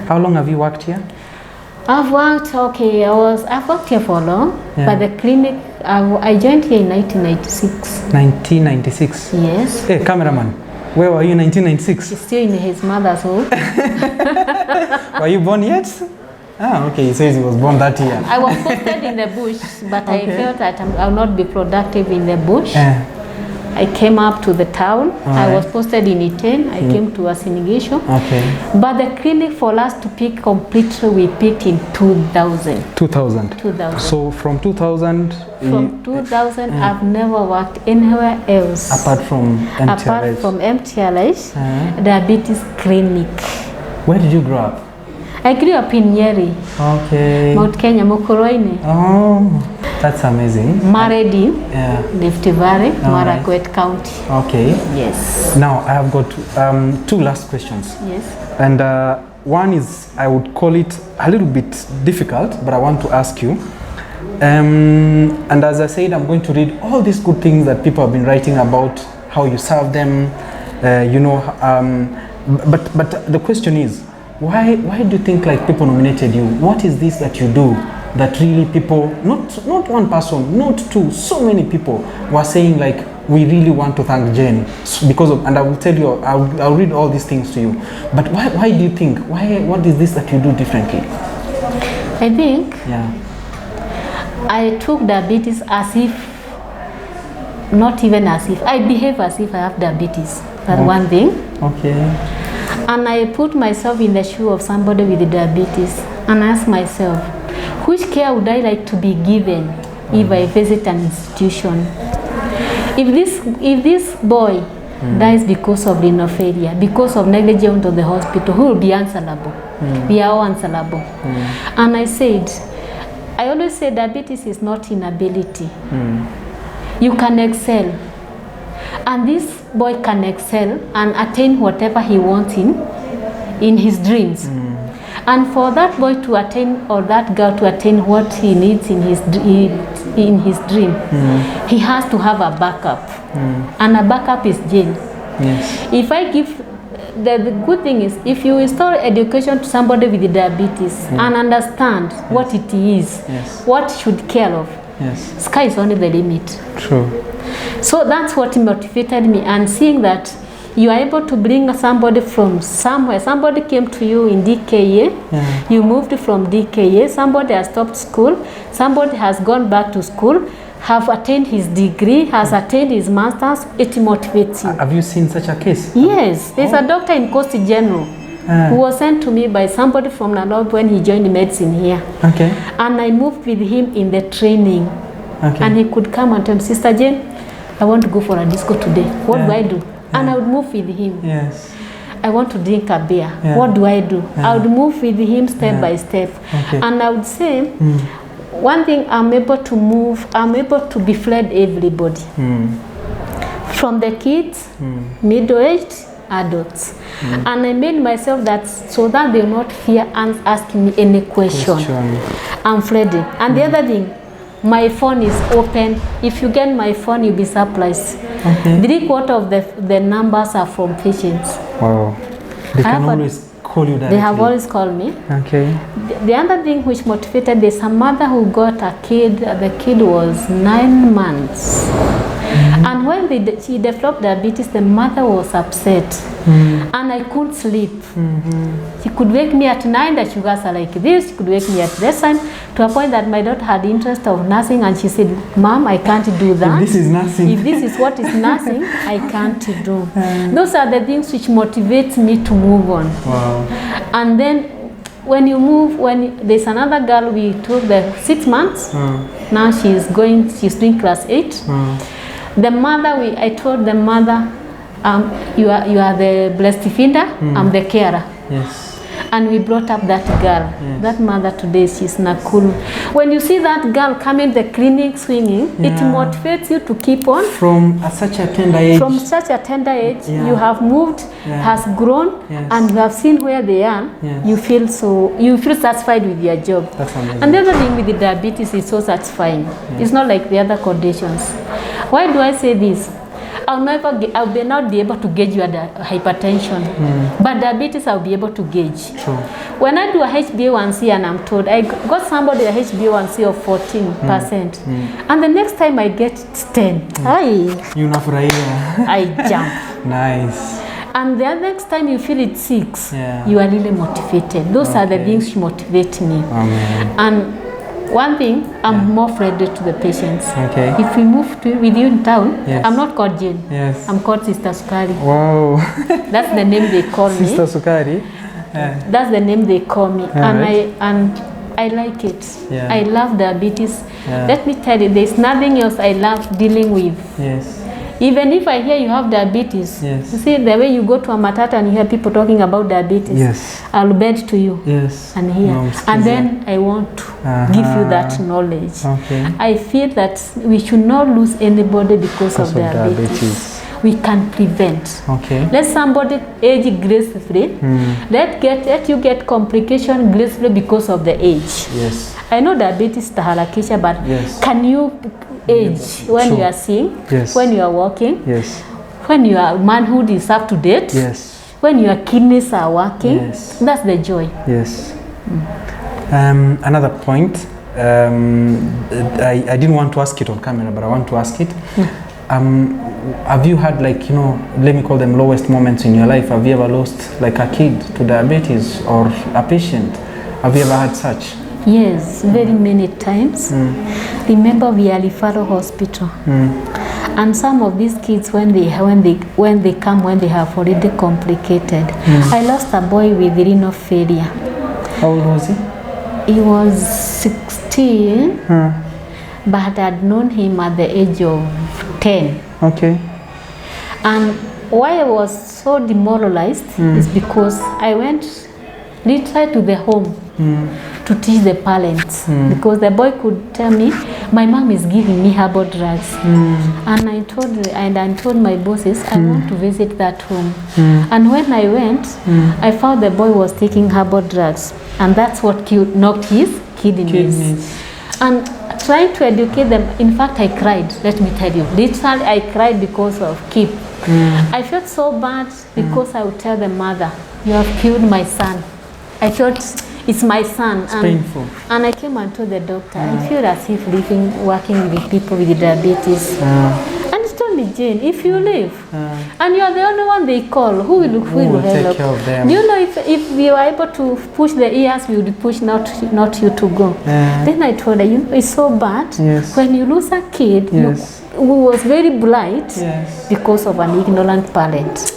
How long have you worked here? I've worked here for long, but the clinic, I joined here in 1996. 1996? Yes. Hey, cameraman, where were you in 1996? Still in his mother's home. Were you born yet? Ah, okay, he says he was born that year. I was posted in the bush, but I felt that I will not be productive in the bush. I came up to the town. I was posted in Iten. I came to Asinigisho. But the clinic for us to pick completely, we picked in 2000. 2000. So from 2000? From 2000, I've never worked anywhere else. Apart from MTRH? Apart from MTRH, diabetes clinic. Where did you grow up? I grew up in Nyeri. Okay. Mount Kenya, Mokoroini. Oh, that's amazing. Married in Rift Valley, Marakwet County. Okay. Yes. Now I have got two last questions. Yes. And one is, I would call it a little bit difficult, but I want to ask you. And as I said, I'm going to read all these good things that people have been writing about, how you serve them, you know. But the question is, why do you think like people nominated you? What is this that you do that really people, not one person, not two, so many people were saying like, we really want to thank Jane because of, and I will tell you, I'll read all these things to you. But why do you think, what is this that you do differently? I think I took diabetes as if, not even as if, I behave as if I have diabetes. That's one thing. Okay. And I put myself in the shoe of somebody with diabetes and ask myself, which care would I like to be given if I visit an institution? If this boy dies because of renal failure, because of negligence of the hospital, who will be answerable? We are all answerable. And I always say diabetes is not inability. You can excel. And this boy can excel and attain whatever he wants in his dreams. And for that boy to attain, or that girl to attain what he needs in his dream, he has to have a backup. And a backup is Jane. Yes. If I give, the good thing is, if you install education to somebody with diabetes and understand what it is, what should care of, sky is only the limit. True. So that's what motivated me, and seeing that you are able to bring somebody from somewhere. Somebody came to you in DKA, you moved from DKA, somebody has stopped school, somebody has gone back to school, have attained his degree, has attained his master's, it motivates you. Have you seen such a case? Yes, there's a doctor in Coast General who was sent to me by somebody from Nairobi when he joined medicine here. Okay. And I moved with him in the training. Okay. And he could come and tell me, Sister Jane, I want to go for a disco today. What do I do? And I would move with him. Yes. I want to drink a beer. What do I do? I would move with him step by step. Okay. And I would say, one thing, I'm able to move, I'm able to befriend everybody. From the kids, middle-aged, adults. And I made myself that so that they will not fear asking me any question. I'm friendly. And the other thing, my phone is open. If you get my phone, you'll be surprised. Okay. 3/4 of the numbers are from patients. Wow. They can always call you directly. They have always called me. Okay. The other thing which motivated, there's a mother who got a kid. The kid was 9 months. And when she developed diabetes, the mother was upset. And I couldn't sleep. She could wake me at 9, the sugars are like this. She could wake me at this time, to a point that my daughter had interest of nursing, and she said, Mom, I can't do that. If this is nursing. If this is what is nursing, I can't do. Those are the things which motivate me to move on. Wow. And then when you move, there's another girl, we took the 6 months. Now she's doing class 8. The mother, I told the mother, you are the breastfeeder, I'm the carer. Yes. And we brought up that girl. Yes. That mother today, she's Nakuru. When you see that girl coming to the clinic swinging, it motivates you to keep on. From such a tender age. From such a tender age, you have moved, has grown, and you have seen where they are. Yes. You feel satisfied with your job. That's amazing. And the other thing with the diabetes is so satisfying. Yes. It's not like the other conditions. Why do I say this? I'll be not be able to gauge your hypertension, but diabetes I'll be able to gauge. True. When I do a HbA1c and I'm told I got somebody a HbA1c of 14%, and the next time I get 10, I jump. Nice. And the next time you feel it's 6, you are really motivated. Those are the things which motivate me. And one thing, I'm more friendly to the patients. Okay. If we move with you in town, Yes. I'm not called Jane. Yes. I'm called Sister Sukari. Wow. That's the name they call me. Sister Sukari. That's the name they call me. Right. And I like it. Yeah. I love diabetes. Let me tell you, there's nothing else I love dealing with. Yes. Even if I hear you have diabetes, Yes. you see the way you go to a matata and you hear people talking about diabetes, Yes. I'll bed to you. Yes. And here. No, and then I want to give you that knowledge. Okay. I feel that we should not lose anybody because of diabetes. We can prevent. Okay. Let somebody age gracefully. Let you get complication gracefully because of the age. Yes. I know diabetes taharakisha, but can you age when you are seeing, when you are walking, when your manhood is up to date, when your kidneys are working? That's the joy. Yes. Another point, I didn't want to ask it on camera, but I want to ask it. Have you had, like, you know, let me call them lowest moments in your life? Have you ever lost like a kid to diabetes or a patient? Have you ever had such? Yes, very many times. Remember, we are referral hospital, and some of these kids, when they come, when they have already complicated. I lost a boy with renal failure. How old was he? He was 16, but I'd known him at the age of 10. Okay. And why I was so demoralized is because I went literally to the home to teach the parents, because the boy could tell me, my mom is giving me herbal drugs, and I told my bosses I want to visit that home. And when I went, I found the boy was taking herbal drugs, and that's what knocked his kidneys. And trying to educate them, in fact I cried, let me tell you. Literally I cried because of KIP. I felt so bad because I would tell the mother, you have killed my son. I thought it's my son. It's painful. And I came and told the doctor, I feel as if working with people with diabetes. And he told me, Jane, if you leave and you are the only one they call, who will take care of them? Do you know, if we were able to push the ears, we would push not you to go. Then I told her, you know, it's so bad when you lose a kid who was very bright because of an ignorant parent.